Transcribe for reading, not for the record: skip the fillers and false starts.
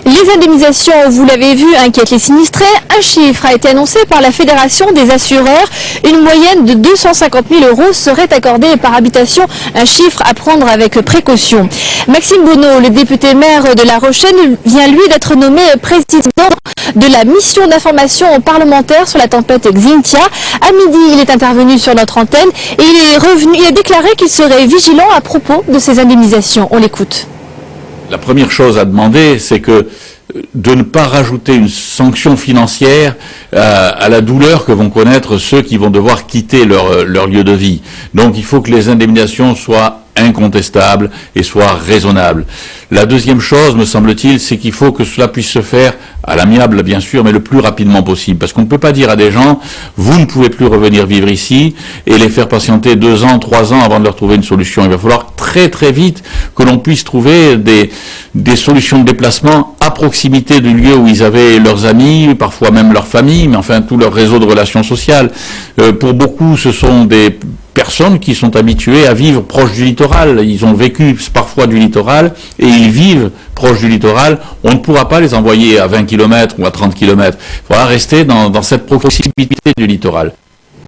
Les indemnisations, vous l'avez vu, inquiètent les sinistrés. Un chiffre a été annoncé par la Fédération des assureurs. Une moyenne de 250 000 € serait accordée par habitation. Un chiffre à prendre avec précaution. Maxime Bonneau, le député maire de La Rochelle, vient lui d'être nommé président de la mission d'information parlementaire sur la tempête Xynthia. À midi, il est intervenu sur notre antenne et il a déclaré qu'il serait vigilant à propos de ces indemnisations. On l'écoute. La première chose à demander, c'est que de ne pas rajouter une sanction financière à la douleur que vont connaître ceux qui vont devoir quitter leur lieu de vie. Donc il faut que les indemnisations soient incontestables et soient raisonnables. La deuxième chose, me semble-t-il, c'est qu'il faut que cela puisse se faire à l'amiable, bien sûr, mais le plus rapidement possible. Parce qu'on ne peut pas dire à des gens, vous ne pouvez plus revenir vivre ici, et les faire patienter 2 ans, 3 ans avant de leur trouver une solution. Il va falloir très très vite que l'on puisse trouver des solutions de déplacement à proximité du lieu où ils avaient leurs amis, parfois même leur famille, mais enfin tout leur réseau de relations sociales. Pour beaucoup, ce sont des personnes qui sont habituées à vivre proche du littoral. Ils ont vécu parfois du littoral et ils vivent proche du littoral. On ne pourra pas les envoyer à 20 km ou à 30 km. Il faudra rester dans cette proximité du littoral.